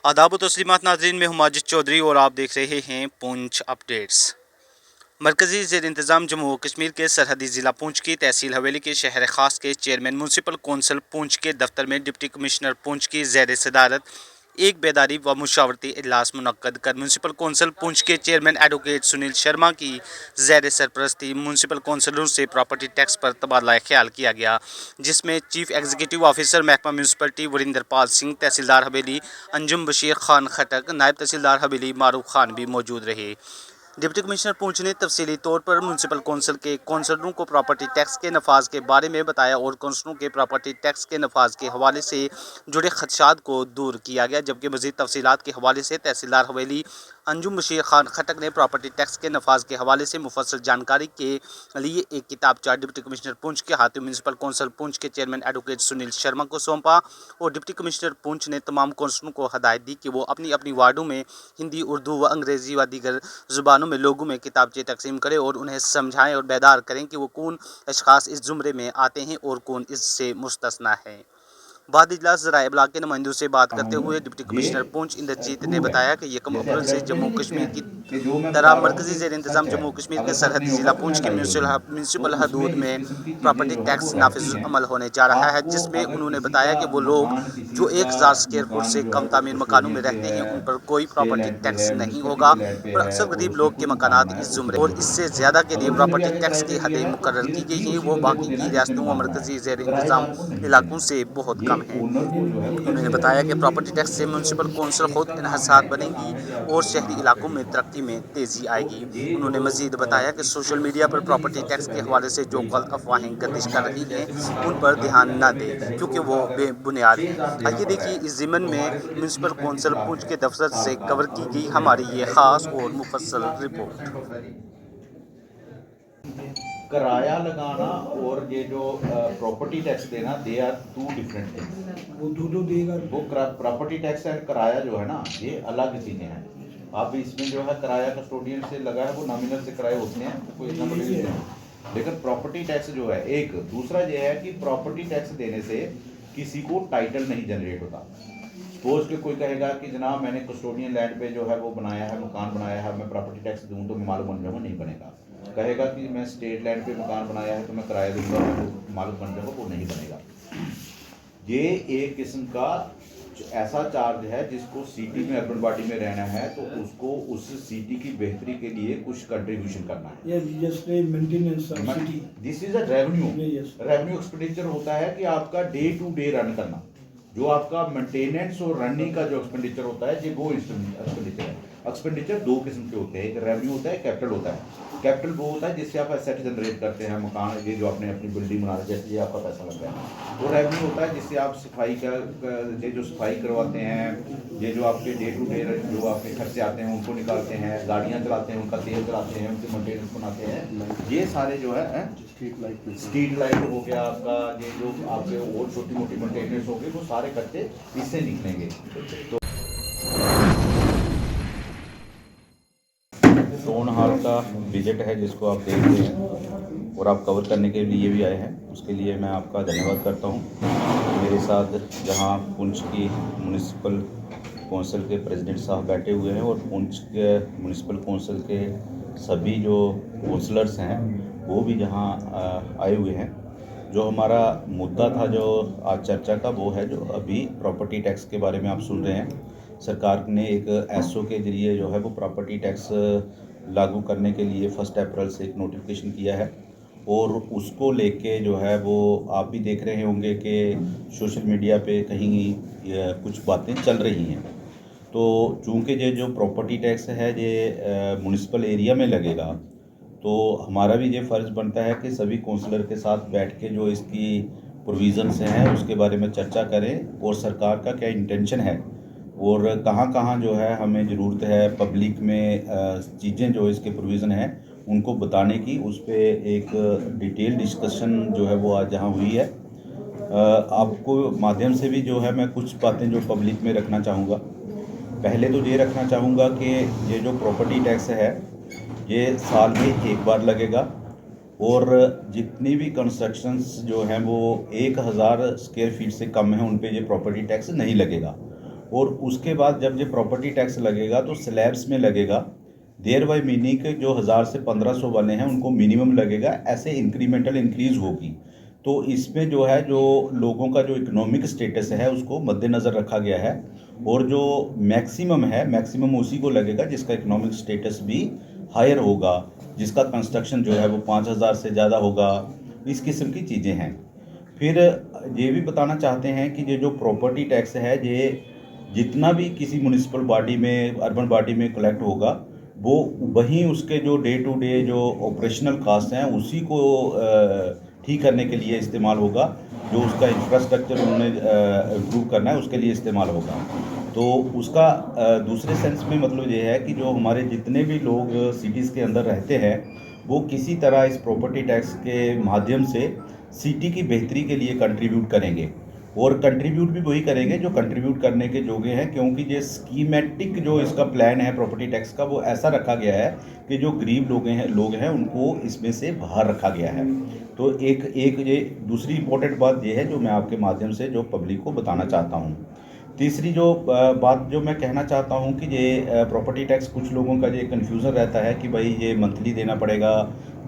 आदाब व तस्लीमात नाज़रीन, में हूं माजिद चौधरी और आप देख रहे हैं पूंछ अपडेट्स। मरकज़ी ज़ेर इंतज़ाम जम्मू कश्मीर के सरहदी ज़िला पूंछ की तहसील हवेली के शहर ख़ास के चेयरमैन म्यूनसिपल कौंसल पूंछ के दफ्तर में डिप्टी कमिश्नर पूंछ की ज़ेर सदारत एक बेदारी व मुशावरती इजलास मुनक्कद कर म्यूनसिपल कौंसल पूंछ के चेयरमैन एडवोकेट सुनील शर्मा की ज़ेर सरपरस्ती म्यूनसिपल कौंसलरों से प्रॉपर्टी टैक्स पर तबादला ख्याल किया गया, जिसमें चीफ एग्जीक्यूटिव ऑफिसर महकमा म्यूनसिपलिटी वरिंदर पाल सिंह, तहसीलदार हवेली अंजुम बशीर खान खटक, नायब तहसीलदार हवेली मारूफ खान भी मौजूद रहे। डिप्टी कमिश्नर पूंछ ने तफसीली तौर पर म्यूनसिपल कौंसिल के कौंसलरों को प्रॉपर्टी टैक्स के नफाज के बारे में बताया और कौंसलरों के प्रॉपर्टी टैक्स के नफाज के हवाले से जुड़े खदशात को दूर किया गया। जबकि मज़ीद तफसीलात के हवाले से तहसीलदार हवेली अंजुम बशीर खान खटक ने प्रॉपर्टी टैक्स के नफाज के हवाले से मुफस्सल जानकारी के लिए एक किताबचा डिप्टी कमिश्नर पूंछ के हाथों म्यूनसिपल कौंसिल पूंछ के चेयरमैन एडवोकेट सुनील शर्मा को सौंपा और डिप्टी कमिश्नर पूंछ ने तमाम कौंसलरों को हदायत दी कि वो अपनी अपनी वार्डों में हिंदी, उर्दू व अंग्रेज़ी व दीगर ज़ुबानों में लोगों में किताबचे तकसीम करें और उन्हें समझाएं और बेदार करें कि वो कौन अशखास इस ज़ुमरे में आते हैं और कौन इससे मुस्तस्ना है। बाद इजलास ज़राए इब्लाग के नुमाइंदों से बात करते हुए डिप्टी कमिश्नर पूंछ इंद्रजीत ने बताया कि 1 अप्रैल से जम्मू कश्मीर की तरह मरकज़ी ज़ेर इंतज़ाम जम्मू कश्मीर के सरहदी ज़िला पूंछ के म्यूनसिपल हदूद में प्रॉपर्टी टैक्स नाफिज अमल होने जा रहा है, जिसमें उन्होंने बताया कि वो लोग जो 1000 स्क्वायर फुट से कम तामीर मकानों में रहते हैं उन पर कोई प्रॉपर्टी टैक्स नहीं होगा और अक्सर गरीब लोग के मकानात इस ज़ुमरे और इससे ज़्यादा के लिए प्रॉपर्टी टैक्स की हदें मुकर्रर की गई हैं, वो बाकी की रियासतों व मरकज़ी ज़ेर इंतज़ाम इलाकों से बहुत कम है। उन्होंने बताया कि प्रॉपर्टी टैक्स से म्यूनसिपल कौंसिल खुद इन्हसार बनेगी और शहरी इलाकों में तरक्की में तेज़ी आएगी। उन्होंने मज़ीद बताया कि सोशल मीडिया पर प्रॉपर्टी टैक्स के हवाले से जो गलत अफवाहें गर्दिश कर रही हैं उन पर ध्यान न दें, क्योंकि वो बेबुनियाद हैं। आइए देखिए इस ज़िमन में म्यूनसिपल कौंसिल पूंछ के दफ्तर से कवर की गई हमारी ये ख़ास और मुफस्सल रिपोर्ट। किराया लगाना और ये जो प्रॉपर्टी टैक्स देना, they are two different things. वो दो देगा। वो प्रॉपर्टी टैक्स एंड किराया जो है ना, ये अलग चीज़ें हैं। अब इसमें जो है किराया कस्टोडियन से लगा है, वो नॉमिनल से किराए होते हैं, तो कोई इतना बड़ी नहीं है। लेकिन प्रॉपर्टी टैक्स जो है एक दूसरा ये है कि प्रॉपर्टी टैक्स देने से किसी को टाइटल नहीं जनरेट होता। सपोज कि कोई कहेगा कि जनाब मैंने कस्टोडियन लैंड पे जो है वो बनाया है, मकान बनाया है, मैं प्रॉपर्टी टैक्स दूँ तो मैं मालूम बन जाऊँगा, नहीं बनेगा। कहेगा कि मैं स्टेट लैंड पे मकान बनाया है तो मैं किराया दूंगा तो मालूम बन जाऊँगा, वो नहीं बनेगा। ये एक किस्म का ऐसा चार्ज है जिसको सिटी में अर्बन बॉडी में रहना है तो उसको उस सिटी की बेहतरी के लिए कुछ कंट्रीब्यूशन करना है। This is a revenue expenditure होता है कि आपका डे टू डे रन करना, जो आपका मेंटेनेंस और रनिंग का जो एक्सपेंडिचर होता है, ये वो एक्सपेंडिचर है। एक्सपेंडिचर दो किस्म के होते हैं, एक रेवेन्यू होता है, कैपिटल होता है। कैपिटल वो होता है जिससे आप एसेट जनरेट करते हैं, मकान ये जो आपने अपनी बिल्डिंग बना रहे जैसे ये आपका पैसा लग रहा है। वो रेवेन्यू होता है जिससे आप सफाई का ये जो सफाई करवाते हैं, ये जो आपके डे टू डे जो आपके खर्चे आते हैं उनको निकालते हैं, गाड़ियाँ चलाते हैं, उनका तेल चलाते हैं, उनकी मेंटेनेंस बनाते हैं, ये सारे जो है स्ट्रीट लाइट हो गया आपका, ये जो आपके और छोटी मोटी मेंटेनेंस हो गई, वो सारे खर्चे इससे निकलेंगे। तो टाउन हॉल का विजिट है जिसको आप देख रहे हैं और आप कवर करने के लिए भी आए हैं, उसके लिए मैं आपका धन्यवाद करता हूं। मेरे साथ जहां पुंछ की म्यूनसिपल कौंसिल के प्रेसिडेंट साहब बैठे हुए हैं और पुंछ के म्यूनसिपल कौंसिल के सभी जो कौंसलर्स हैं वो भी जहां आए हुए हैं। जो हमारा मुद्दा था जो आज चर्चा का, वो है जो अभी प्रॉपर्टी टैक्स के बारे में आप सुन रहे हैं। सरकार ने एक एसओ के जरिए जो है वो प्रॉपर्टी टैक्स लागू करने के लिए 1 अप्रैल से एक नोटिफिकेशन किया है और उसको लेके जो है वो आप भी देख रहे होंगे कि सोशल मीडिया पे कहीं कुछ बातें चल रही हैं। तो चूँकि ये जो प्रॉपर्टी टैक्स है ये म्यूनसिपल एरिया में लगेगा, तो हमारा भी ये फ़र्ज़ बनता है कि सभी काउंसलर के साथ बैठ के जो इसकी प्रोविज़न्स हैं उसके बारे में चर्चा करें और सरकार का क्या इंटेंशन है और कहाँ जो है हमें ज़रूरत है पब्लिक में चीज़ें जो इसके प्रोविज़न हैं उनको बताने की, उस पर एक डिटेल डिस्कशन जो है वो आज जहाँ हुई है। आपको माध्यम से भी जो है मैं कुछ बातें जो पब्लिक में रखना चाहूँगा। पहले तो ये रखना चाहूँगा कि ये जो प्रॉपर्टी टैक्स है ये साल में एक बार लगेगा और जितनी भी कंस्ट्रक्शंस जो हैं वो 1000 स्क्वायर फीट से कम है उन पे ये प्रॉपर्टी टैक्स नहीं लगेगा। और उसके बाद जब ये प्रॉपर्टी टैक्स लगेगा तो स्लैब्स में लगेगा। देयर बाय मीनिंग के जो 1000 से 1500 वाले हैं उनको मिनिमम लगेगा, ऐसे इंक्रीमेंटल इंक्रीज होगी। तो इसमें जो है जो लोगों का जो इकोनॉमिक स्टेटस है उसको मद्देनज़र रखा गया है, और जो मैक्सिमम है मैक्सिमम उसी को लगेगा जिसका इकोनॉमिक स्टेटस भी हायर होगा, जिसका कंस्ट्रक्शन जो है वो 5000 से ज़्यादा होगा। इस किस्म की चीज़ें हैं। फिर ये भी बताना चाहते हैं कि ये जो प्रॉपर्टी टैक्स है ये जितना भी किसी म्युनिसिपल बॉडी में अर्बन बॉडी में कलेक्ट होगा वो वहीं उसके जो डे टू डे जो ऑपरेशनल कास्ट हैं उसी को ठीक करने के लिए इस्तेमाल होगा। जो उसका इंफ्रास्ट्रक्चर उन्होंने इम्प्रूव करना है उसके लिए इस्तेमाल होगा। तो उसका दूसरे सेंस में मतलब ये है कि जो हमारे जितने भी लोग सिटीज़ के अंदर रहते हैं वो किसी तरह इस प्रॉपर्टी टैक्स के माध्यम से सिटी की बेहतरी के लिए कंट्रीब्यूट करेंगे, और कंट्रीब्यूट भी वही करेंगे जो कंट्रीब्यूट करने के जोगे हैं, क्योंकि ये स्कीमेटिक जो इसका प्लान है प्रॉपर्टी टैक्स का वो ऐसा रखा गया है कि जो गरीब लोग हैं उनको इसमें से बाहर रखा गया है। तो एक एक ये दूसरी इम्पोर्टेंट बात ये है जो मैं आपके माध्यम से जो पब्लिक को बताना चाहता हूँ। तीसरी जो बात जो मैं कहना चाहता हूँ कि ये प्रॉपर्टी टैक्स कुछ लोगों का ये कन्फ्यूज़न रहता है कि भाई ये मंथली देना पड़ेगा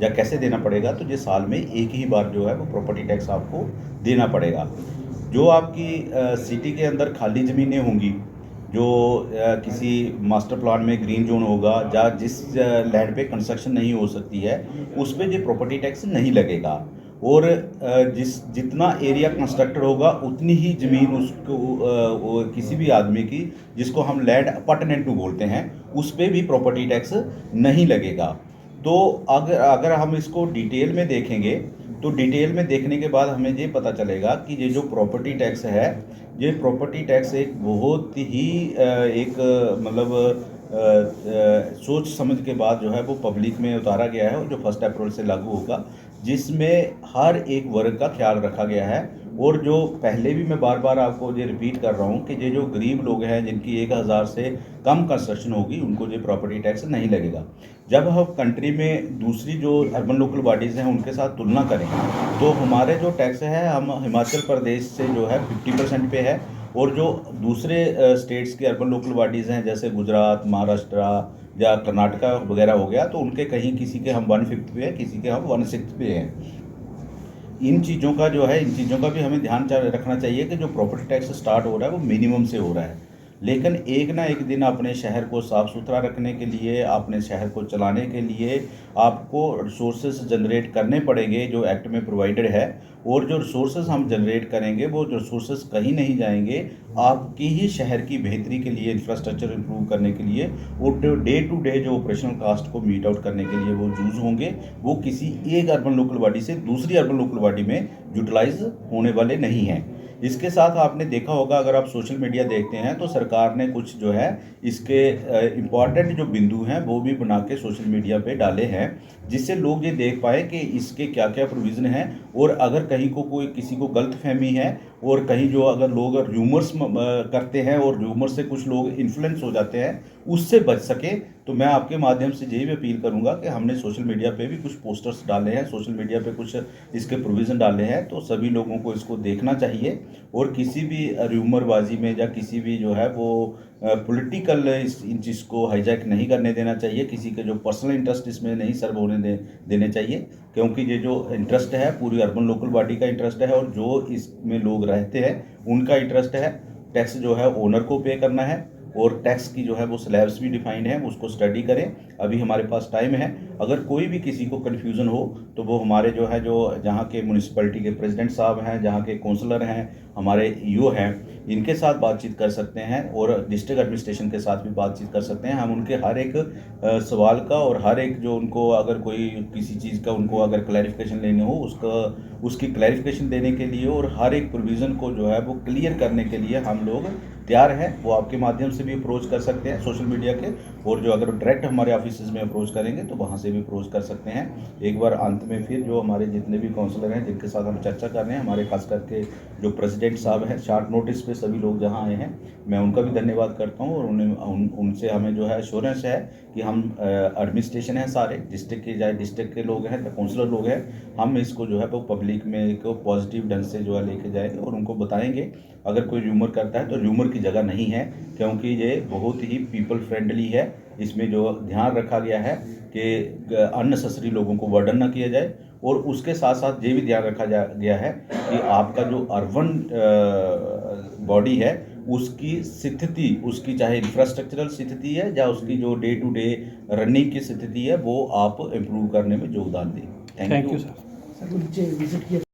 या कैसे देना पड़ेगा। तो ये साल में एक ही बार जो है वो प्रॉपर्टी टैक्स आपको देना पड़ेगा। जो आपकी सिटी के अंदर खाली ज़मीनें होंगी, जो किसी मास्टर प्लान में ग्रीन जोन होगा या जिस लैंड पे कंस्ट्रक्शन नहीं हो सकती है उस पे ये प्रॉपर्टी टैक्स नहीं लगेगा, और जितना एरिया कंस्ट्रक्टेड होगा उतनी ही ज़मीन उसको वो किसी भी आदमी की जिसको हम लैंड अपार्टमेंट बोलते हैं उस पे भी प्रॉपर्टी टैक्स नहीं लगेगा। तो अगर अगर हम इसको डिटेल में देखेंगे तो डिटेल में देखने के बाद हमें ये पता चलेगा कि ये जो प्रॉपर्टी टैक्स है ये प्रॉपर्टी टैक्स एक बहुत ही एक मतलब सोच समझ के बाद जो है वो पब्लिक में उतारा गया है, और जो 1 अप्रैल से लागू होगा, जिसमें हर एक वर्ग का ख्याल रखा गया है। और जो पहले भी मैं बार बार आपको ये रिपीट कर रहा हूँ कि ये जो गरीब लोग हैं जिनकी 1000 से कम कंस्ट्रक्शन होगी उनको ये प्रॉपर्टी टैक्स नहीं लगेगा। जब हम कंट्री में दूसरी जो अर्बन लोकल बॉडीज़ हैं उनके साथ तुलना करें तो हमारे जो टैक्स है हम हिमाचल प्रदेश से जो है 50% पे है, और जो दूसरे स्टेट्स के अर्बन लोकल बॉडीज़ हैं जैसे गुजरात, महाराष्ट्र या कर्नाटका वगैरह हो गया तो उनके कहीं किसी के हम 1/5 पे हैं, किसी के हम 1/6 पे हैं। इन चीज़ों का जो है इन चीज़ों का भी हमें ध्यान रखना चाहिए कि जो प्रॉपर्टी टैक्स स्टार्ट हो रहा है वो मिनिमम से हो रहा है, लेकिन एक ना एक दिन अपने शहर को साफ़ सुथरा रखने के लिए, अपने शहर को चलाने के लिए आपको रिसोर्सेज जनरेट करने पड़ेंगे जो एक्ट में प्रोवाइडेड है। और जो रिसोर्सेज हम जनरेट करेंगे वो जो रिसोर्सेज कहीं नहीं जाएंगे, आपकी ही शहर की बेहतरी के लिए, इंफ्रास्ट्रक्चर इंप्रूव करने के लिए, और डे टू डे जो ऑपरेशनल कास्ट को मीट आउट करने के लिए वो यूज़ होंगे। वो किसी एक अर्बन लोकल बॉडी से दूसरी अर्बन लोकल बॉडी में यूटिलाइज होने वाले नहीं हैं। इसके साथ आपने देखा होगा, अगर आप सोशल मीडिया देखते हैं तो सरकार ने कुछ जो है इसके इम्पॉर्टेंट जो बिंदु हैं वो भी बना के सोशल मीडिया पे डाले हैं, जिससे लोग ये देख पाए कि इसके क्या क्या प्रोविज़न हैं। और अगर कहीं को कोई किसी को गलतफहमी है और कहीं जो अगर लोग र्यूमर्स करते हैं और र्यूमर से कुछ लोग इन्फ्लुएंस हो जाते हैं उससे बच सके, तो मैं आपके माध्यम से यही भी अपील करूंगा कि हमने सोशल मीडिया पे भी कुछ पोस्टर्स डाले हैं, सोशल मीडिया पे कुछ इसके प्रोविज़न डाले हैं, तो सभी लोगों को इसको देखना चाहिए। और किसी भी र्यूमरबाजी में या किसी भी जो है वो पॉलिटिकल इन चीज़ को हाईजैक नहीं करने देना चाहिए, किसी के जो पर्सनल इंटरेस्ट इसमें नहीं सर्व होने देने चाहिए, क्योंकि ये जो इंटरेस्ट है पूरी अर्बन लोकल बॉडी का इंटरेस्ट है, और जो इसमें लोग रहते हैं उनका इंटरेस्ट है। टैक्स जो है ओनर को पे करना है, और टैक्स की जो है वो स्लैब्स भी डिफाइंड है, उसको स्टडी करें। अभी हमारे पास टाइम है। अगर कोई भी किसी को कन्फ्यूज़न हो तो वो हमारे जो है जो जहाँ के म्यूनिसिपैलिटी के प्रेसिडेंट साहब हैं, जहाँ के काउंसलर हैं, हमारे ईओ हैं, इनके साथ बातचीत कर सकते हैं, और डिस्ट्रिक्ट एडमिनिस्ट्रेशन के साथ भी बातचीत कर सकते हैं। हम उनके हर एक सवाल का और हर एक जो उनको अगर कोई किसी चीज़ का उनको अगर क्लैरिफिकेशन लेनी हो उसकी क्लैरिफिकेशन देने के लिए और हर एक प्रोविज़न को जो है वो क्लियर करने के लिए हम लोग तैयार हैं। वो आपके माध्यम से भी अप्रोच कर सकते हैं सोशल मीडिया के, और जो अगर डायरेक्ट हमारे ऑफिस में अप्रोच करेंगे तो वहाँ से भी अप्रोच कर सकते हैं। एक बार अंत में फिर जो हमारे जितने भी काउंसलर हैं जिनके साथ हम चर्चा कर रहे हैं, हमारे खास करके जो प्रेसिडेंट साहब हैं, शॉर्ट नोटिस पे सभी लोग जहाँ आए हैं, मैं उनका भी धन्यवाद करता हूँ। और उनसे हमें जो है एश्योरेंस है कि हम एडमिनिस्ट्रेशन है सारे डिस्ट्रिक्ट के, चाहे डिस्ट्रिक्ट के लोग हैं या काउंसलर लोग हैं, हम इसको जो है वो पब्लिक में एक पॉजिटिव ढंग से जो है लेके जाएंगे और उनको बताएंगे अगर कोई र्यूमर करता है तो र्यूमर की जगह नहीं है, क्योंकि ये बहुत ही पीपल फ्रेंडली है। इसमें जो ध्यान रखा गया है कि अननेसेसरी लोगों को बर्डन ना किया जाए, और उसके साथ साथ ये भी ध्यान रखा गया है कि आपका जो अर्बन बॉडी है उसकी स्थिति, उसकी चाहे इंफ्रास्ट्रक्चरल स्थिति है या उसकी जो डे टू डे रनिंग की स्थिति है, वो आप इम्प्रूव करने में योगदान दें। Thank you sir.